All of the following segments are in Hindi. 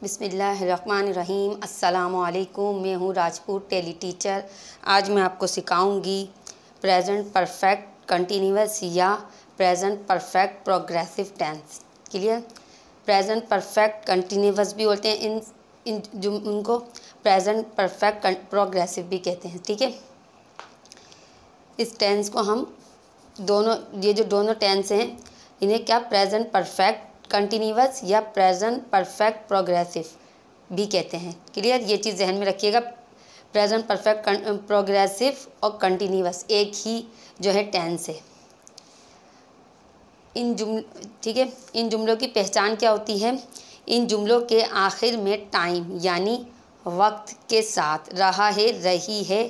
बिस्मिल्लाहिर्रहमानिर्रहीम। अस्सलामुअलैकुम। मैं हूँ राजपूत टेली टीचर। आज मैं आपको सिखाऊंगी प्रेजेंट परफेक्ट कंटिन्यूअस या present perfect progressive tense. Clear? Present perfect continuous भी बोलते हैं, उनको प्रेजेंट परफेक्ट प्रोग्रेसिव भी कहते हैं। ठीक है, इस टेंस को हम ये जो दोनों टेंस हैं इन्हें क्या प्रेजेंट परफेक्ट कंटिन्यूअस या प्रेजेंट परफेक्ट प्रोग्रेसिव भी कहते हैं। क्लियर? ये चीज़ ध्यान में रखिएगा। प्रेजेंट परफेक्ट प्रोग्रेसिव और कंटिन्यूअस एक ही जो है टेंस है। ठीक है, इन जुमलों की पहचान क्या होती है? इन जुमलों के आखिर में टाइम यानी वक्त के साथ रहा है, रही है,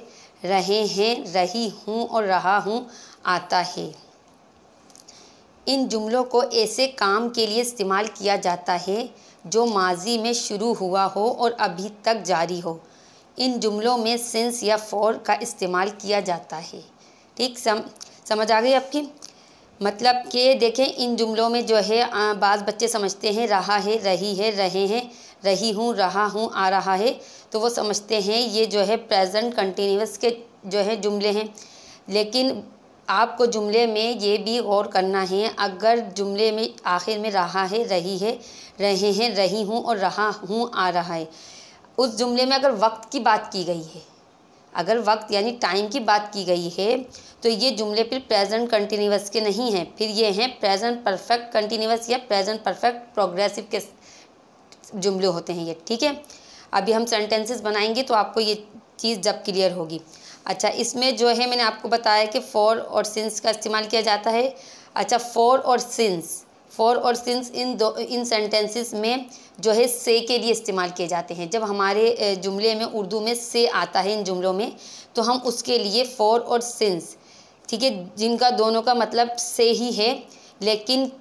रहे हैं, रही हूँ और रहा हूँ आता है। इन जुमलों को ऐसे काम के लिए इस्तेमाल किया जाता है जो माजी में शुरू हुआ हो और अभी तक जारी हो। इन जुमलों में सिंस या फॉर का इस्तेमाल किया जाता है। ठीक, समझ आ गई आपकी? मतलब कि देखें, इन जुमलों में जो है बाज़ बच्चे समझते हैं रहा है, रही है, रहे हैं, रही हूँ, रहा हूँ, आ रहा है, तो वो समझते हैं ये जो है प्रेजेंट कंटिन्यूअस के जो है जुमले हैं। लेकिन आपको जुमले में ये भी गौर करना है, अगर जुमले में आखिर में रहा है, रही है, रहे हैं, रही हूँ और रहा हूँ आ रहा है, उस जुमले में अगर वक्त की बात की गई है, अगर वक्त यानी टाइम की बात की गई है, तो ये जुमले फिर प्रेजेंट कंटिन्यूअस के नहीं हैं, फिर ये हैं प्रेजेंट परफेक्ट कंटिन्यूअस या प्रेजेंट परफेक्ट प्रोग्रेसिव के जुमले होते हैं ये। ठीक है, अभी हम सेंटेंसेस बनाएंगे तो आपको ये चीज़ जब क्लियर होगी। अच्छा, इसमें जो है मैंने आपको बताया कि फॉर और सिंस का इस्तेमाल किया जाता है। अच्छा, फॉर और सिंस इन सेंटेंसेस में जो है से के लिए इस्तेमाल किए जाते हैं। जब हमारे जुमले में उर्दू में से आता है इन जुमलों में, तो हम उसके लिए फॉर और सिंस, ठीक है, जिनका दोनों का मतलब से ही है, लेकिन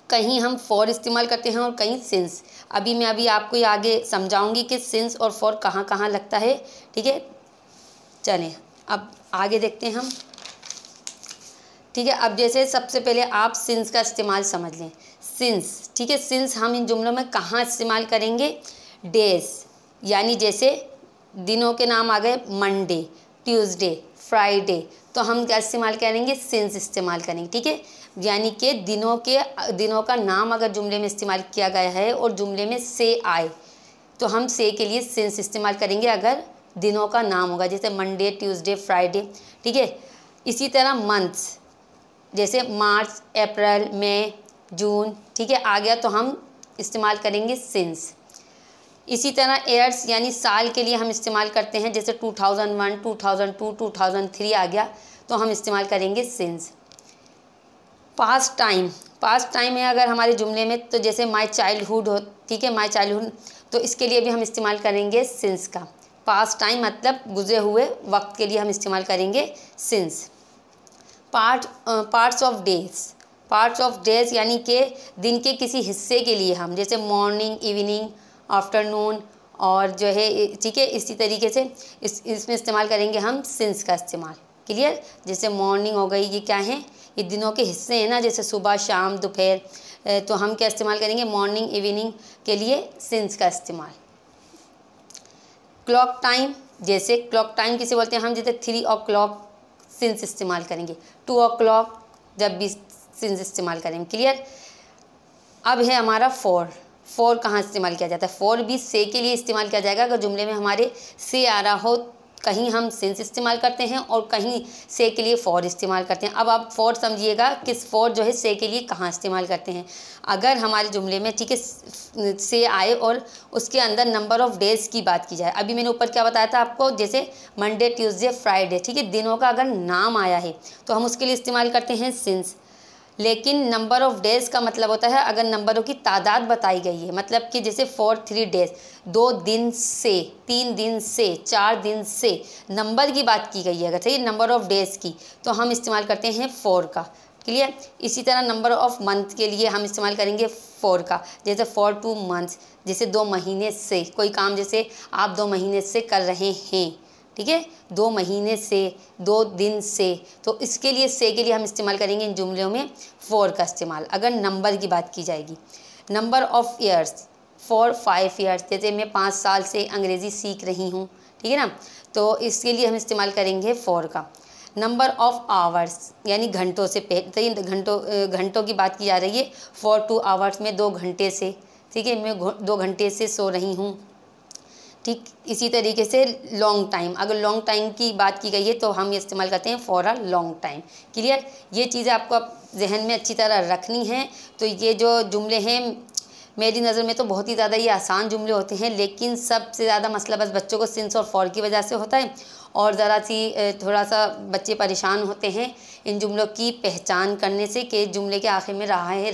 कहीं हम फॉर इस्तेमाल करते हैं और कहीं सिंस। मैं आपको आगे समझाऊंगी कि सिंस और फॉर कहाँ कहाँ लगता है। ठीक है, चलें अब आगे देखते हैं हम। ठीक है, अब जैसे सबसे पहले आप सिंस का इस्तेमाल समझ लें। सिंस, ठीक है, सिंस हम इन जुमलों में कहाँ इस्तेमाल करेंगे? डेज, यानी जैसे दिनों के नाम आ गए, मंडे, ट्यूसडे, फ्राइडे, तो हम क्या इस्तेमाल करेंगे? सिंस इस्तेमाल करेंगे। ठीक है, यानी कि दिनों का नाम अगर जुमले में इस्तेमाल किया गया है और जुमले में से आए, तो हम से के लिए सिंस इस्तेमाल करेंगे अगर दिनों का नाम होगा, जैसे मंडे, ट्यूसडे, फ्राइडे। ठीक है, इसी तरह मंथ्स, जैसे मार्च, अप्रैल, मई, जून, ठीक है, आ गया तो हम इस्तेमाल करेंगे सिंस। इसी तरह ईयर्स यानी साल के लिए हम इस्तेमाल करते हैं, जैसे 2001, 2002, 2003 आ गया तो हम इस्तेमाल करेंगे सिंस। पास्ट टाइम है अगर हमारे जुमले में, तो जैसे माई चाइल्डहुड हो, ठीक है, माई चाइल्डहुड, तो इसके लिए भी हम इस्तेमाल करेंगे सिंस का। पास्ट टाइम मतलब गुजरे हुए वक्त के लिए हम इस्तेमाल करेंगे सिंस। पार्ट्स ऑफ डेज यानी कि दिन के किसी हिस्से के लिए हम, जैसे मॉर्निंग, इवनिंग, आफ्टरनून और जो है, ठीक है, इसी तरीके से इसमें इस्तेमाल करेंगे हम सिंस का इस्तेमाल। क्लियर? जैसे मॉर्निंग हो गई, ये क्या है? ये दिनों के हिस्से हैं ना, जैसे सुबह, शाम, दोपहर, तो हम क्या इस्तेमाल करेंगे? मॉर्निंग, इवनिंग के लिए सिंस का इस्तेमाल। क्लॉक टाइम, जैसे क्लॉक टाइम किसे बोलते हैं हम? जैसे 3 o'clock सिंस इस्तेमाल करेंगे, 2 o'clock जब भी सिंस इस्तेमाल करेंगे। क्लियर? अब है हमारा फॉर कहाँ इस्तेमाल किया जाता है? फॉर भी से के लिए इस्तेमाल किया जाएगा अगर जुमले में हमारे से आ रहा हो, कहीं हम सिंस इस्तेमाल करते हैं और कहीं से के लिए फॉर इस्तेमाल करते हैं। अब आप फॉर समझिएगा कि फॉर जो है से के लिए कहाँ इस्तेमाल करते हैं। अगर हमारे जुमले में, ठीक है, से आए और उसके अंदर नंबर ऑफ़ डेज़ की बात की जाए। अभी मैंने ऊपर क्या बताया था आपको, जैसे मंडे, ट्यूसडे, फ्राइडे, ठीक है, दिनों का अगर नाम आया है तो हम उसके लिए इस्तेमाल करते हैं सिंस। लेकिन नंबर ऑफ़ डेज़ का मतलब होता है अगर नंबरों की तादाद बताई गई है, मतलब कि जैसे फॉर 3 days, 2 दिन से, 3 दिन से, 4 दिन से नंबर की बात की गई है, अगर सही नंबर ऑफ़ डेज़ की, तो हम इस्तेमाल करते हैं फॉर का। क्लियर? इसी तरह नंबर ऑफ़ मंथ के लिए हम इस्तेमाल करेंगे फॉर का, जैसे फॉर 2 months, जैसे 2 महीने से, कोई काम जैसे आप 2 महीने से कर रहे हैं, ठीक है, 2 महीने से, 2 दिन से, तो इसके लिए से के लिए हम इस्तेमाल करेंगे इन जुमलों में फॉर का इस्तेमाल अगर नंबर की बात की जाएगी। Number of years, for 5 years, जैसे मैं 5 साल से अंग्रेज़ी सीख रही हूँ, ठीक है ना, तो इसके लिए हम इस्तेमाल करेंगे फॉर का। नंबर ऑफ़ आवर्स यानी घंटों से पहले, घंटों की बात की जा रही है। फॉर 2 आवर्स में 2 घंटे से, ठीक है, मैं 2 घंटे से सो रही हूँ। ठीक इसी तरीके से लॉन्ग टाइम, अगर लॉन्ग टाइम की बात की गई है तो हम इस्तेमाल करते हैं for a long time. Clear, ये चीज़ें आपको अब जहन में अच्छी तरह रखनी है। तो ये जो जुमले हैं मेरी नज़र में तो बहुत ही ज़्यादा ये आसान जुमले होते हैं, लेकिन सबसे ज़्यादा मसला बस बच्चों को सिंस और फॉर की वजह से होता है, और ज़रा सी थोड़ा सा बच्चे परेशान होते हैं इन जुमलों की पहचान करने से कि जुमले के आखिर में रहा है,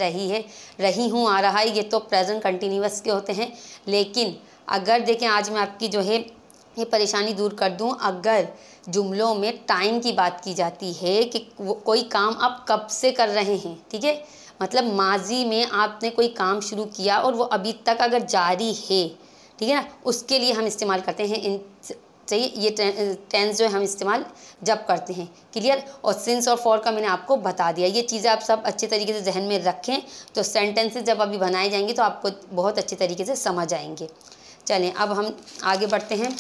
रही हूँ, आ रहा है, ये तो प्रेजेंट कंटिन्यूअस के होते हैं। लेकिन अगर देखें, आज मैं आपकी जो है ये परेशानी दूर कर दूं, अगर जुमलों में टाइम की बात की जाती है कि वो कोई काम आप कब से कर रहे हैं, ठीक है, मतलब माजी में आपने कोई काम शुरू किया और वो अभी तक अगर जारी है, ठीक है ना, उसके लिए हम इस्तेमाल करते हैं इन, चाहिए ये टेंस जो है हम इस्तेमाल जब करते हैं। क्लियर, और सिंस और फॉर का मैंने आपको बता दिया। ये चीज़ें आप सब अच्छे तरीके से जहन में रखें, तो सेंटेंसेस जब अभी बनाए जाएंगे तो आपको बहुत अच्छे तरीके से समझ आएंगे। चलें अब हम आगे बढ़ते हैं।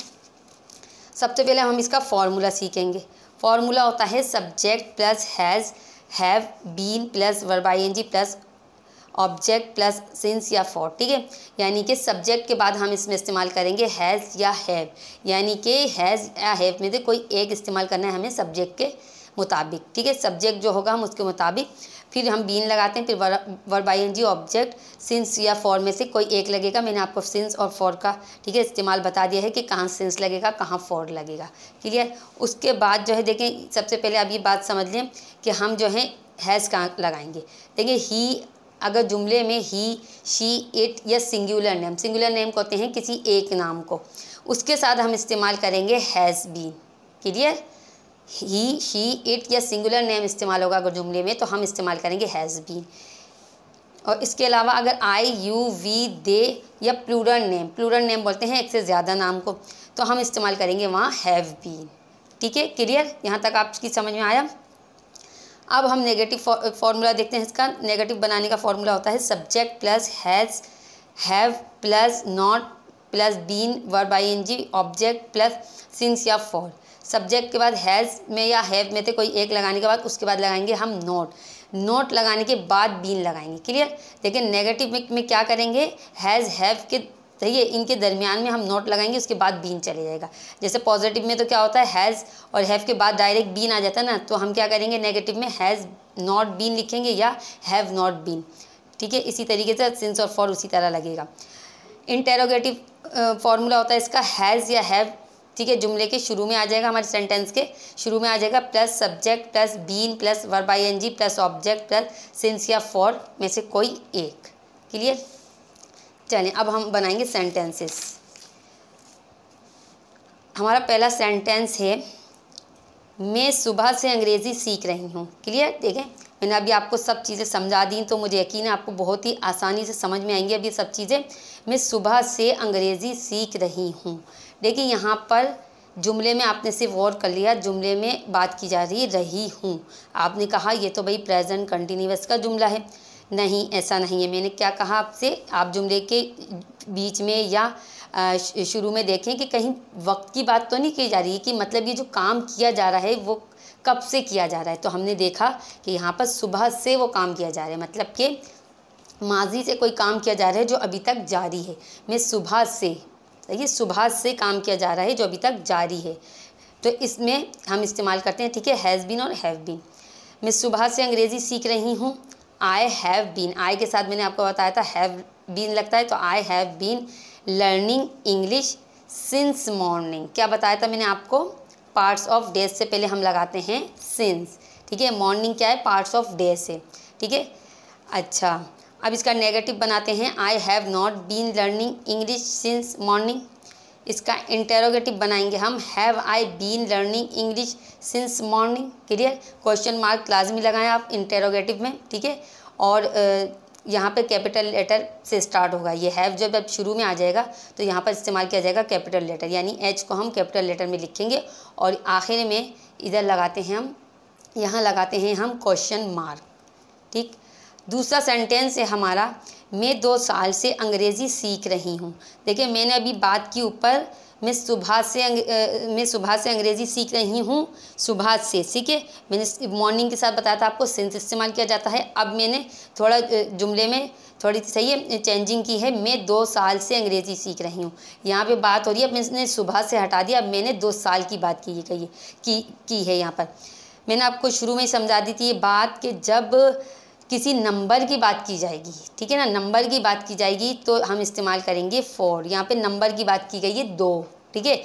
सबसे पहले हम इसका फॉर्मूला सीखेंगे। फॉर्मूला होता है subject plus has, have, been plus verb ING plus object plus since या फॉर, ठीक है। यानी कि सब्जेक्ट के बाद हम इसमें इस्तेमाल करेंगे हैज़ या हैव, यानी कि हैज़ या हैव में से कोई एक इस्तेमाल करना है हमें सब्जेक्ट के मुताबिक, ठीक है। सब्जेक्ट जो होगा हम उसके मुताबिक, फिर हम बीन लगाते हैं, फिर वर्ब आईएनजी, ऑब्जेक्ट, सिंस या फॉर में से कोई एक लगेगा। मैंने आपको सिंस और फॉर का, ठीक है, इस्तेमाल बता दिया है कि कहाँ सिंस लगेगा, कहाँ फॉर लगेगा। क्लियर, उसके बाद जो है देखें, सबसे पहले आप ये बात समझ लें कि हम जो है हैज़ कहाँ लगाएंगे। देखिए ही, अगर जुमले में ही, शी, इट या सिंगुलर नेम कहते हैं किसी एक नाम को, उसके साथ हम इस्तेमाल करेंगे has been. Clear, he, she, it या सिंगुलर नेम इस्तेमाल होगा अगर जुमले में, तो हम इस्तेमाल करेंगे हैज़ बीन। और इसके अलावा अगर आई, यू, वी, दे या प्लूरल नेम बोलते हैं एक से ज़्यादा नाम को, तो हम इस्तेमाल करेंगे वहाँ हैव बीन। ठीक है, क्लियर, यहाँ तक आपकी समझ में आया। अब हम नेगेटिव फार्मूला देखते हैं। इसका नेगेटिव बनाने का फार्मूला होता है subject plus has, have plus not plus been, verb ING, object plus since या फॉर। सब्जेक्ट के बाद हैज़ में या हैव में से कोई एक लगाने के बाद उसके बाद लगाएंगे हम नॉट लगाने के बाद बीन लगाएंगे। क्लियर, लेकिन नेगेटिव में क्या करेंगे, हैज़, हैव के, सही है, इनके दरमियान में हम नॉट लगाएंगे, उसके बाद बीन चले जाएगा। जैसे पॉजिटिव में तो क्या होता है, हैज़ और हैव के बाद डायरेक्ट बीन आ जाता है ना, तो हम क्या करेंगे, नेगेटिव में हैज़ नॉट बीन लिखेंगे या हैव नॉट बीन। ठीक है, इसी तरीके से सिंस और फॉर उसी तरह लगेगा। इंटेरोगेटिव फार्मूला होता है इसका हैज़ या हैव, ठीक है, जुमले के शुरू में आ जाएगा, हमारे सेंटेंस के शुरू में आ जाएगा, plus subject plus been plus verb ING plus object plus since या फॉर में से कोई एक। क्लियर, चलें अब हम बनाएंगे सेंटेंसेस। हमारा पहला सेंटेंस है, मैं सुबह से अंग्रेज़ी सीख रही हूँ। क्लियर, देखें मैंने अभी आपको सब चीज़ें समझा दी, तो मुझे यकीन है आपको बहुत ही आसानी से समझ में आएंगी अब ये सब चीज़ें। मैं सुबह से अंग्रेज़ी सीख रही हूँ। देखिए यहाँ पर जुमले में आपने सिर्फ गौर कर लिया, जुमले में बात की जा रही हूँ। आपने कहा ये तो भाई प्रेजेंट कंटिन्यूअस का जुमला है। नहीं, ऐसा नहीं है। मैंने क्या कहा आपसे, आप जुमले के बीच में या शुरू में देखें कि कहीं वक्त की बात तो नहीं की जा रही है, कि मतलब ये जो काम किया जा रहा है वो कब से किया जा रहा है। तो हमने देखा कि यहाँ पर सुबह से वो काम किया जा रहा है, मतलब कि माजी से कोई काम किया जा रहा है जो अभी तक जारी है। मैं सुबह से, ये सुबह से काम किया जा रहा है जो अभी तक जारी है, तो इसमें हम इस्तेमाल करते हैं, ठीक है, हैज़ बीन और हैव बीन। मैं सुबह से अंग्रेज़ी सीख रही हूँ, आई हैव बीन, आई के साथ मैंने आपको बताया था हैव बीन लगता है, तो I have been learning English since morning. क्या बताया था मैंने आपको, पार्ट्स ऑफ डेज से पहले हम लगाते हैं सिंस, ठीक है, मॉर्निंग क्या है, पार्ट्स ऑफ डे से, ठीक है। अच्छा, अब इसका नेगेटिव बनाते हैं, I have not been learning English since morning. इसका इंटेरोगेटिव बनाएंगे हम, have I been learning English since morning. Clear, question mark लाजमी लगाएं आप इंटेरोगेटिव में, ठीक है। और यहाँ पे कैपिटल लेटर से स्टार्ट होगा, ये हैव जब शुरू में आ जाएगा तो यहाँ पर इस्तेमाल किया जाएगा कैपिटल लेटर, यानी एच को हम कैपिटल लेटर में लिखेंगे और आखिर में इधर लगाते हैं हम, यहाँ लगाते हैं हम क्वेश्चन मार्क। ठीक, दूसरा सेंटेंस है हमारा, मैं 2 साल से अंग्रेज़ी सीख रही हूँ। देखिए मैंने अभी बात की ऊपर मैं सुबह से अंग्रेज़ी सीख रही हूँ, सुबह से, ठीक है। मैंने मॉर्निंग के साथ बताया था आपको सिंस इस्तेमाल किया जाता है। अब मैंने थोड़ा जुमले में थोड़ी सही है चेंजिंग की है, मैं 2 साल से अंग्रेज़ी सीख रही हूँ। यहाँ पे बात हो रही है, अब मैंने सुबह से हटा दिया, अब मैंने 2 साल की बात की है यहाँ पर। मैंने आपको शुरू में ही समझा दी थी ये बात कि जब किसी नंबर की बात की जाएगी, ठीक है ना, नंबर की बात की जाएगी तो हम इस्तेमाल करेंगे फॉर। यहाँ पे नंबर की बात की गई है 2, ठीक है।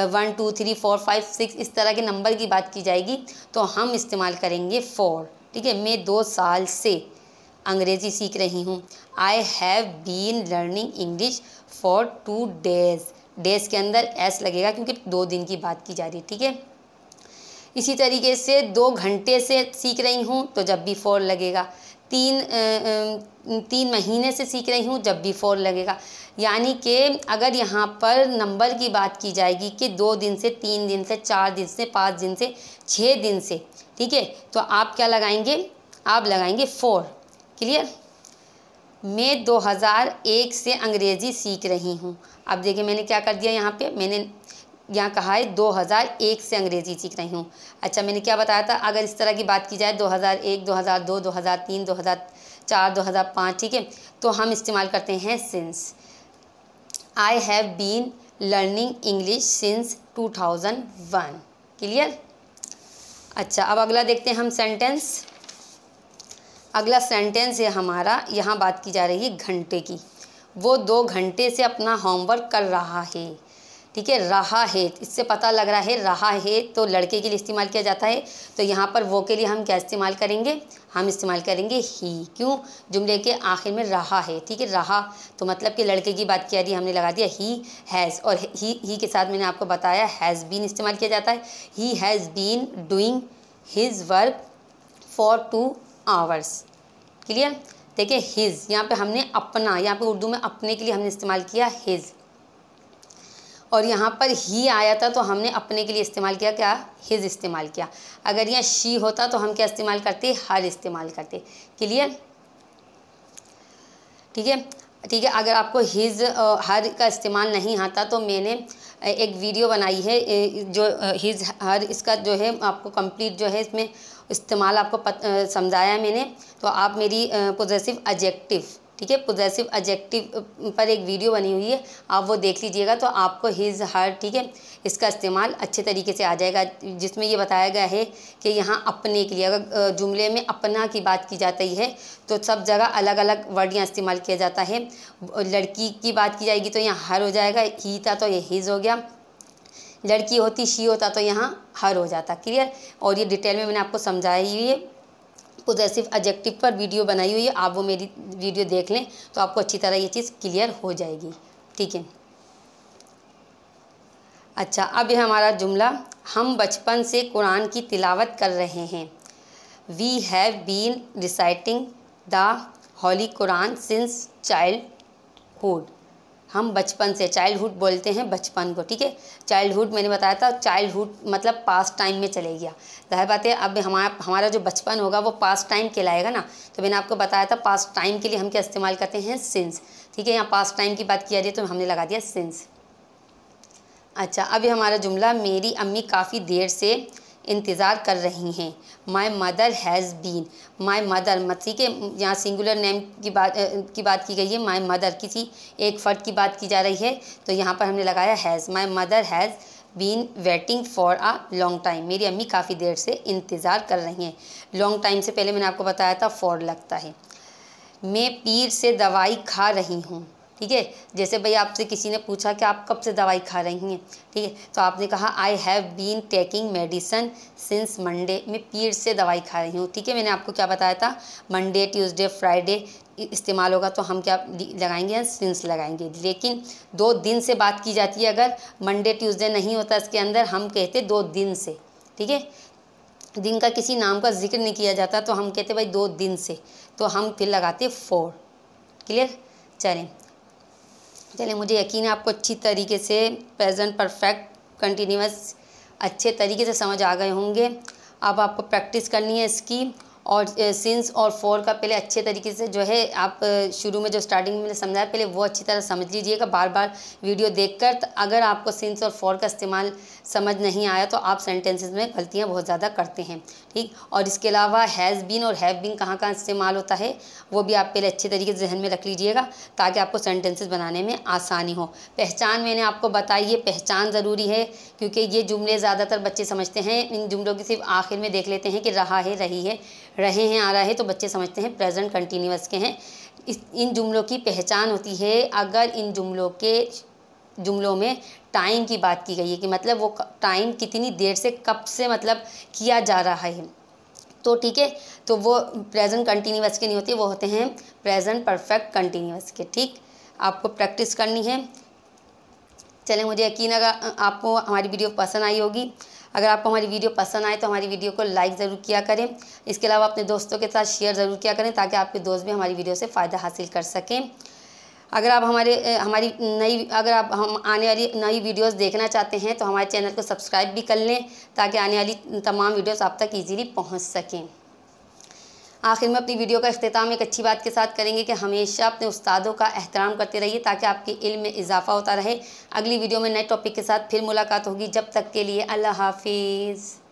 1 2 3 4 5 6 इस तरह के नंबर की बात की जाएगी तो हम इस्तेमाल करेंगे फॉर, ठीक है। मैं 2 साल से अंग्रेज़ी सीख रही हूँ। I have been learning English for 2 days। Days के अंदर एस लगेगा क्योंकि 2 दिन की बात की जा रही है, ठीक है। इसी तरीके से 2 घंटे से सीख रही हूँ तो जब भी फॉर लगेगा। 3 महीने से सीख रही हूँ जब भी फॉर लगेगा। यानी कि अगर यहाँ पर नंबर की बात की जाएगी कि 2 दिन से, 3 दिन से, 4 दिन से, 5 दिन से, 6 दिन से, ठीक है, तो आप क्या लगाएंगे, आप लगाएंगे फॉर। क्लियर। मैं 2001 से अंग्रेज़ी सीख रही हूँ। अब देखिए मैंने क्या कर दिया, यहाँ पे मैंने यहाँ कहा है 2001 से अंग्रेज़ी सीख रही हूँ। अच्छा मैंने क्या बताया था, अगर इस तरह की बात की जाए 2001, 2002, 2003, 2004, 2005, ठीक है, तो हम इस्तेमाल करते हैं since. I have been learning English since 2001। Clear. अच्छा अब अगला देखते हैं हम सेंटेंस। अगला सेंटेंस है हमारा, यहाँ बात की जा रही है घंटे की। वो 2 घंटे से अपना होमवर्क कर रहा है, ठीक है। रहा है, इससे पता लग रहा है रहा है तो लड़के के लिए इस्तेमाल किया जाता है। तो यहाँ पर वो के लिए हम क्या इस्तेमाल करेंगे, हम इस्तेमाल करेंगे ही। क्यों, जुमले के आखिर में रहा है, ठीक है। रहा तो मतलब कि लड़के की बात की जा रही है, हमने लगा दिया ही हैज़। और ही के साथ मैंने आपको बताया हैज़ बीन इस्तेमाल किया जाता है। He has been doing his work for 2 hours। Clear. देखिए हिज, यहाँ पे हमने अपना, यहाँ पे उर्दू में अपने के लिए हमने इस्तेमाल किया हिज, और यहाँ पर ही आया था तो हमने अपने के लिए इस्तेमाल किया क्या, हिज इस्तेमाल किया। अगर यहाँ शी होता तो हम क्या इस्तेमाल करते, हर इस्तेमाल करते। क्लियर। ठीक है, ठीक है। अगर आपको हिज हर का इस्तेमाल नहीं आता तो मैंने एक वीडियो बनाई है जो हिज हर इसका जो है आपको कंप्लीट जो है इसमें इस्तेमाल आपको समझाया है मैंने। तो आप मेरी पोजेसिव एडजेक्टिव, ठीक है, पोजेसिव एडजेक्टिव पर एक वीडियो बनी हुई है, आप वो देख लीजिएगा तो आपको हिज हर, ठीक है, इसका इस्तेमाल अच्छे तरीके से आ जाएगा। जिसमें ये बताया गया है कि यहाँ अपने के लिए, अगर जुमले में अपना की बात की जाती है तो सब जगह अलग अलग वर्ड यहाँ इस्तेमाल किया जाता है। लड़की की बात की जाएगी तो यहाँ हर हो जाएगा, ही था तो ये हिज हो गया, लड़की होती शी होता तो यहाँ हर हो जाता। क्लियर। और ये डिटेल में मैंने आपको समझाई हुई है, पोजेसिव एडजेक्टिव पर वीडियो बनाई हुई है, आप वो मेरी वीडियो देख लें तो आपको अच्छी तरह ये चीज़ क्लियर हो जाएगी। ठीक है। अच्छा अब यह हमारा जुमला, हम बचपन से कुरान की तिलावत कर रहे हैं। We have been reciting the holy Quran since childhood. हम बचपन से, चाइल्डहुड बोलते हैं बचपन को, ठीक है। चाइल्डहुड मैंने बताया था, चाइल्डहुड मतलब पास्ट टाइम में चले गया। जाहिर बात है अब हमारा जो बचपन होगा वो पास्ट टाइम कहलाएगा ना। तो मैंने आपको बताया था पास्ट टाइम के लिए हम क्या इस्तेमाल करते हैं, सिंस, ठीक है। यहाँ पास्ट टाइम की बात की जा रही है तो हमने लगा दिया सिंस। अच्छा अब ये हमारा जुमला, मेरी अम्मी काफ़ी देर से इंतज़ार कर रही हैं। My mother has been, my mother, ठीक है, यहाँ सिंगुलर नेम की बात की गई है। माई मदर किसी एक फ़र्द की बात की जा रही है तो यहाँ पर हमने लगाया has. My mother has been waiting for a long time. मेरी अम्मी काफ़ी देर से इंतज़ार कर रही हैं। लॉन्ग टाइम से पहले मैंने आपको बताया था फॉर लगता है। मैं पीर से दवाई खा रही हूँ, ठीक है। जैसे भाई आपसे किसी ने पूछा कि आप कब से दवाई खा रही हैं, ठीक है, तो आपने कहा I have been taking medicine since Monday. मैं पीर से दवाई खा रही हूँ, ठीक है। मैंने आपको क्या बताया था, मंडे ट्यूसडे फ्राइडे इस्तेमाल होगा तो हम क्या लगाएंगे, सिंस लगाएंगे। लेकिन 2 दिन से बात की जाती है, अगर मंडे ट्यूसडे नहीं होता इसके अंदर, हम कहते 2 दिन से, ठीक है। दिन का किसी नाम का जिक्र नहीं किया जाता तो हम कहते भाई 2 दिन से, तो हम फिर लगाते फॉर। क्लियर। चलें मुझे यकीन है आपको अच्छी तरीके से प्रेजेंट परफेक्ट कंटिन्यूअस अच्छे तरीके से समझ आ गए होंगे। अब आपको प्रैक्टिस करनी है इसकी, और सिंस और फॉर का पहले अच्छे तरीके से जो है आप शुरू में जो स्टार्टिंग में मैंने समझाया पहले वो अच्छी तरह समझ लीजिएगा बार बार वीडियो देखकर। अगर आपको सिंस और फॉर का इस्तेमाल समझ नहीं आया तो आप सेंटेंसेस में गलतियाँ बहुत ज़्यादा करते हैं, ठीक। और इसके अलावा हैज़ बीन और हैव बीन कहाँ कहाँ इस्तेमाल होता है वो भी आप पहले अच्छे तरीके से जहन में रख लीजिएगा ताकि आपको सेंटेंसेस बनाने में आसानी हो। पहचान मैंने आपको बताई है, पहचान ज़रूरी है क्योंकि ये जुमले ज़्यादातर बच्चे समझते हैं। इन जुमलों की सिर्फ आखिर में देख लेते हैं कि रहा है, रही है, रहे हैं, आ रहा है, तो बच्चे समझते हैं प्रेजेंट कंटिन्यूअस के हैं। इन जुमलों की पहचान होती है अगर इन जुमलों में टाइम की बात की गई है कि मतलब वो टाइम कितनी देर से कब से मतलब किया जा रहा है, तो ठीक है, तो वो प्रेजेंट कंटिन्यूअस के नहीं होते, वो होते हैं प्रेजेंट परफेक्ट कंटिन्यूअस के, ठीक। आपको प्रैक्टिस करनी है। चलें, मुझे यकीन है अगर आपको हमारी वीडियो पसंद आई होगी। अगर आपको हमारी वीडियो पसंद आए तो हमारी वीडियो को लाइक ज़रूर किया करें। इसके अलावा अपने दोस्तों के साथ शेयर ज़रूर किया करें ताकि आपके दोस्त भी हमारी वीडियो से फ़ायदा हासिल कर सकें। अगर आप अगर आप हम आने वाली नई वीडियोस देखना चाहते हैं तो हमारे चैनल को सब्सक्राइब भी कर लें ताकि आने वाली तमाम वीडियोस आप तक ईजीली पहुंच सकें। आखिर में अपनी वीडियो का इख्तिताम एक अच्छी बात के साथ करेंगे कि हमेशा अपने उस्तादों का एहतराम करते रहिए ताकि आपके इल्म में इजाफा होता रहे। अगली वीडियो में नए टॉपिक के साथ फिर मुलाकात होगी। जब तक के लिए अल्लाह हाफिज़।